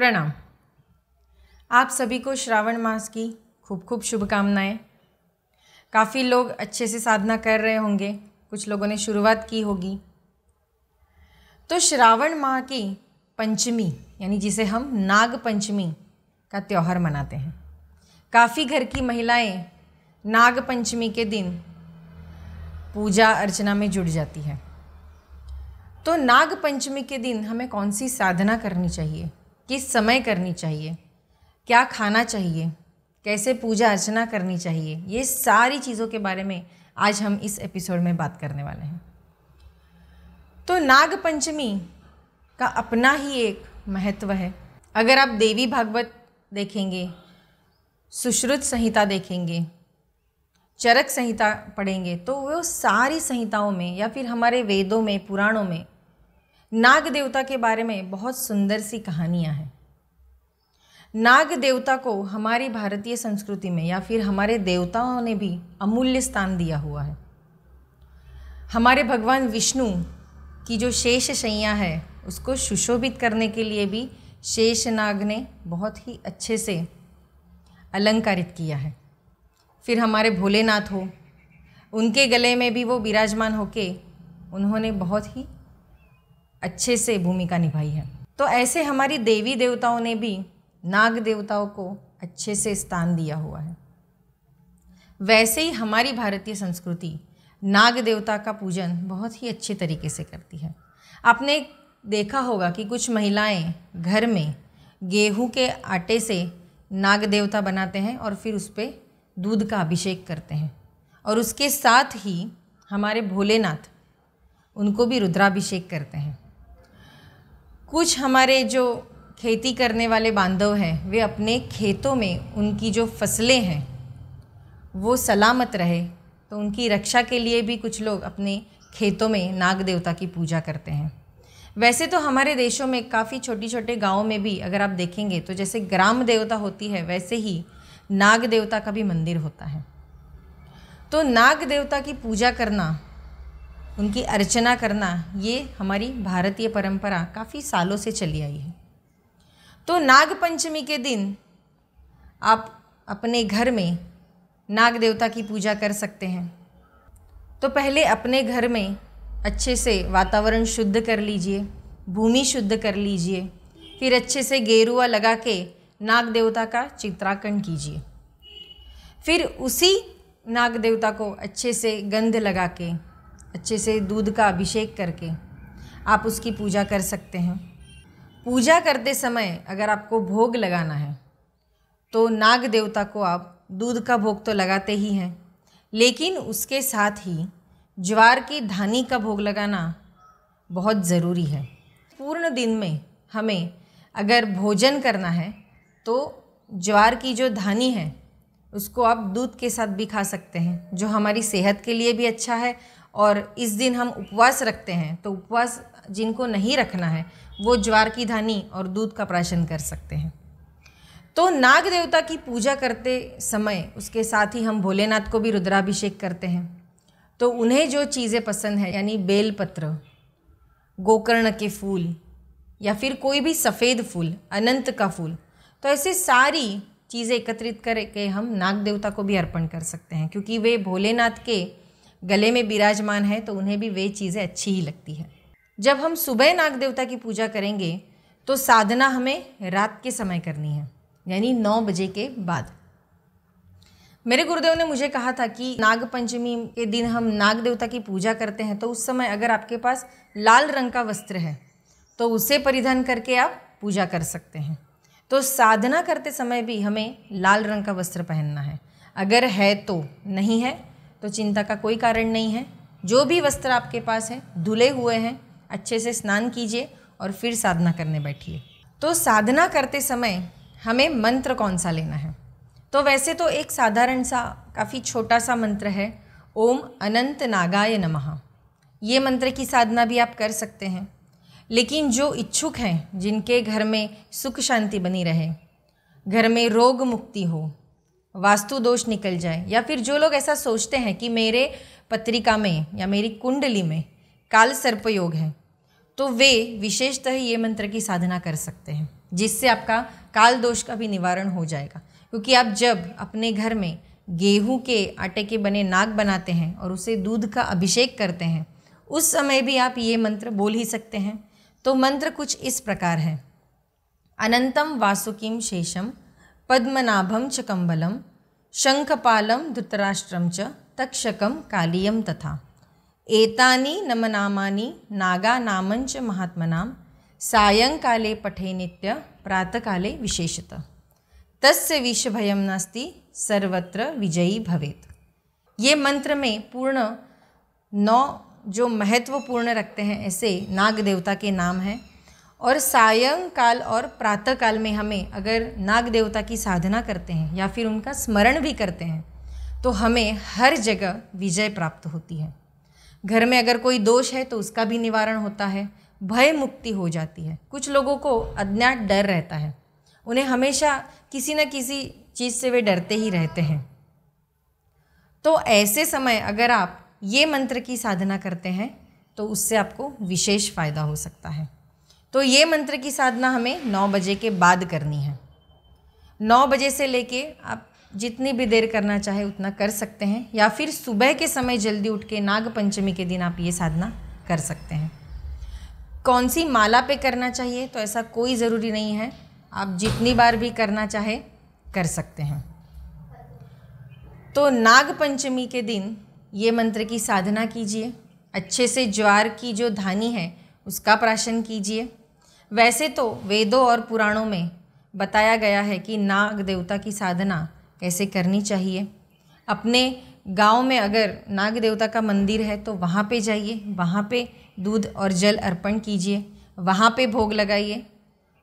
प्रणाम। आप सभी को श्रावण मास की खूब खूब शुभकामनाएं। काफ़ी लोग अच्छे से साधना कर रहे होंगे, कुछ लोगों ने शुरुआत की होगी। तो श्रावण माह की पंचमी यानी जिसे हम नाग पंचमी का त्यौहार मनाते हैं। काफ़ी घर की महिलाएं नाग पंचमी के दिन पूजा अर्चना में जुट जाती है। तो नाग पंचमी के दिन हमें कौन सी साधना करनी चाहिए, किस समय करनी चाहिए, क्या खाना चाहिए, कैसे पूजा अर्चना करनी चाहिए, ये सारी चीज़ों के बारे में आज हम इस एपिसोड में बात करने वाले हैं। तो नाग पंचमी का अपना ही एक महत्व है। अगर आप देवी भागवत देखेंगे, सुश्रुत संहिता देखेंगे, चरक संहिता पढ़ेंगे तो वो सारी संहिताओं में या फिर हमारे वेदों में, पुराणों में नाग देवता के बारे में बहुत सुंदर सी कहानियाँ हैं। नाग देवता को हमारी भारतीय संस्कृति में या फिर हमारे देवताओं ने भी अमूल्य स्थान दिया हुआ है। हमारे भगवान विष्णु की जो शेष शैया है उसको सुशोभित करने के लिए भी शेष नाग ने बहुत ही अच्छे से अलंकारित किया है। फिर हमारे भोलेनाथ हो, उनके गले में भी वो विराजमान होके उन्होंने बहुत ही अच्छे से भूमिका निभाई है। तो ऐसे हमारी देवी देवताओं ने भी नाग देवताओं को अच्छे से स्थान दिया हुआ है। वैसे ही हमारी भारतीय संस्कृति नाग देवता का पूजन बहुत ही अच्छे तरीके से करती है। आपने देखा होगा कि कुछ महिलाएं घर में गेहूं के आटे से नाग देवता बनाते हैं और फिर उस पर दूध का अभिषेक करते हैं, और उसके साथ ही हमारे भोलेनाथ उनको भी रुद्राभिषेक करते हैं। कुछ हमारे जो खेती करने वाले बांधव हैं वे अपने खेतों में उनकी जो फसलें हैं वो सलामत रहे तो उनकी रक्षा के लिए भी कुछ लोग अपने खेतों में नाग देवता की पूजा करते हैं। वैसे तो हमारे देशों में काफ़ी छोटे छोटे गाँवों में भी अगर आप देखेंगे तो जैसे ग्राम देवता होती है वैसे ही नाग देवता का भी मंदिर होता है। तो नाग देवता की पूजा करना, उनकी अर्चना करना, ये हमारी भारतीय परंपरा काफ़ी सालों से चली आई है। तो नाग पंचमी के दिन आप अपने घर में नाग देवता की पूजा कर सकते हैं। तो पहले अपने घर में अच्छे से वातावरण शुद्ध कर लीजिए, भूमि शुद्ध कर लीजिए, फिर अच्छे से गेरुआ लगा के नाग देवता का चित्रांकन कीजिए। फिर उसी नाग देवता को अच्छे से गंध लगा के, अच्छे से दूध का अभिषेक करके आप उसकी पूजा कर सकते हैं। पूजा करते समय अगर आपको भोग लगाना है तो नाग देवता को आप दूध का भोग तो लगाते ही हैं, लेकिन उसके साथ ही ज्वार की धानी का भोग लगाना बहुत ज़रूरी है। पूर्ण दिन में हमें अगर भोजन करना है तो ज्वार की जो धानी है उसको आप दूध के साथ भी खा सकते हैं, जो हमारी सेहत के लिए भी अच्छा है। और इस दिन हम उपवास रखते हैं तो उपवास जिनको नहीं रखना है वो ज्वार की धानी और दूध का प्राशन कर सकते हैं। तो नाग देवता की पूजा करते समय उसके साथ ही हम भोलेनाथ को भी रुद्राभिषेक करते हैं। तो उन्हें जो चीज़ें पसंद है यानी बेलपत्र, गोकर्ण के फूल या फिर कोई भी सफ़ेद फूल, अनंत का फूल, तो ऐसे सारी चीज़ें एकत्रित करके हम नाग देवता को भी अर्पण कर सकते हैं, क्योंकि वे भोलेनाथ के गले में विराजमान है तो उन्हें भी वे चीज़ें अच्छी ही लगती है। जब हम सुबह नाग देवता की पूजा करेंगे तो साधना हमें रात के समय करनी है, यानी 9 बजे के बाद। मेरे गुरुदेव ने मुझे कहा था कि नाग पंचमी के दिन हम नाग देवता की पूजा करते हैं तो उस समय अगर आपके पास लाल रंग का वस्त्र है तो उसे परिधान करके आप पूजा कर सकते हैं। तो साधना करते समय भी हमें लाल रंग का वस्त्र पहनना है। अगर है तो, नहीं है तो चिंता का कोई कारण नहीं है। जो भी वस्त्र आपके पास है धुले हुए हैं, अच्छे से स्नान कीजिए और फिर साधना करने बैठिए। तो साधना करते समय हमें मंत्र कौन सा लेना है? तो वैसे तो एक साधारण सा काफ़ी छोटा सा मंत्र है, ओम अनंत नागाय नमः। ये मंत्र की साधना भी आप कर सकते हैं। लेकिन जो इच्छुक हैं, जिनके घर में सुख शांति बनी रहे, घर में रोग मुक्ति हो, वास्तु दोष निकल जाए, या फिर जो लोग ऐसा सोचते हैं कि मेरे पत्रिका में या मेरी कुंडली में काल सर्प योग है, तो वे विशेषतः ये मंत्र की साधना कर सकते हैं। जिससे आपका काल दोष का भी निवारण हो जाएगा। क्योंकि आप जब अपने घर में गेहूं के आटे के बने नाग बनाते हैं और उसे दूध का अभिषेक करते हैं, उस समय भी आप ये मंत्र बोल ही सकते हैं। तो मंत्र कुछ इस प्रकार है। अनंतम वासुकिम शेषम पद्मनाभम च कम्बलम शंखपालम धृतराष्ट्रम च तक्षकम कालियम तथा एतानि नमनामानि नागा नामंच महात्मनां सायंकाले पठे नित्य प्रातःकाले विशेषतः तस्य विषभयं नास्ति सर्वत्र विजयी भवेत्। ये मंत्र में पूर्ण 9 जो महत्वपूर्ण रखते हैं ऐसे नाग देवता के नाम हैं। और सायंकाल और प्रातःकाल में हमें अगर नाग देवता की साधना करते हैं या फिर उनका स्मरण भी करते हैं तो हमें हर जगह विजय प्राप्त होती है। घर में अगर कोई दोष है तो उसका भी निवारण होता है, भय मुक्ति हो जाती है। कुछ लोगों को अज्ञात डर रहता है, उन्हें हमेशा किसी न किसी चीज़ से वे डरते ही रहते हैं। तो ऐसे समय अगर आप ये मंत्र की साधना करते हैं तो उससे आपको विशेष फ़ायदा हो सकता है। तो ये मंत्र की साधना हमें 9 बजे के बाद करनी है। 9 बजे से लेके आप जितनी भी देर करना चाहे उतना कर सकते हैं, या फिर सुबह के समय जल्दी उठ के नाग पंचमी के दिन आप ये साधना कर सकते हैं। कौन सी माला पे करना चाहिए तो ऐसा कोई ज़रूरी नहीं है, आप जितनी बार भी करना चाहे कर सकते हैं। तो नाग पंचमी के दिन ये मंत्र की साधना कीजिए। अच्छे से ज्वार की जो धानी है उसका प्राशन कीजिए। वैसे तो वेदों और पुराणों में बताया गया है कि नाग देवता की साधना कैसे करनी चाहिए। अपने गांव में अगर नाग देवता का मंदिर है तो वहाँ पे जाइए, वहाँ पे दूध और जल अर्पण कीजिए, वहाँ पे भोग लगाइए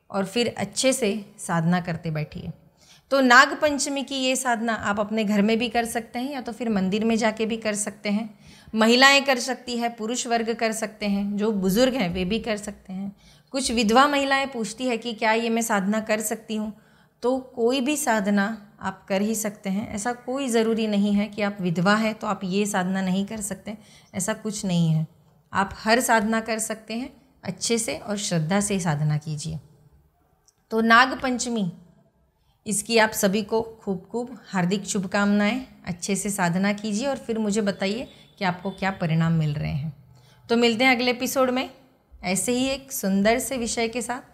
और फिर अच्छे से साधना करते बैठिए। तो नाग पंचमी की ये साधना आप अपने घर में भी कर सकते हैं या तो फिर मंदिर में जाके भी कर सकते हैं। महिलाएं कर सकती है, पुरुष वर्ग कर सकते हैं, जो बुज़ुर्ग हैं वे भी कर सकते हैं। कुछ विधवा महिलाएं पूछती है कि क्या ये मैं साधना कर सकती हूँ, तो कोई भी साधना आप कर ही सकते हैं। ऐसा कोई ज़रूरी नहीं है कि आप विधवा हैं तो आप ये साधना नहीं कर सकते, ऐसा कुछ नहीं है। आप हर साधना कर सकते हैं, अच्छे से और श्रद्धा से साधना कीजिए। तो नाग पंचमी इसकी आप सभी को खूब खूब हार्दिक शुभकामनाएं। अच्छे से साधना कीजिए और फिर मुझे बताइए कि आपको क्या परिणाम मिल रहे हैं। तो मिलते हैं अगले एपिसोड में ऐसे ही एक सुंदर से विषय के साथ।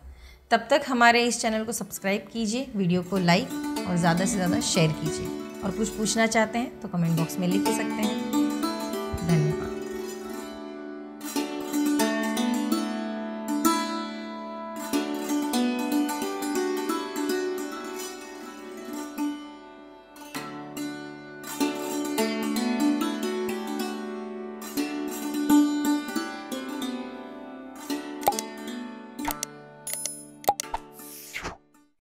तब तक हमारे इस चैनल को सब्सक्राइब कीजिए, वीडियो को लाइक और ज़्यादा से ज़्यादा शेयर कीजिए। और कुछ पूछना चाहते हैं तो कमेंट बॉक्स में लिख सकते हैं।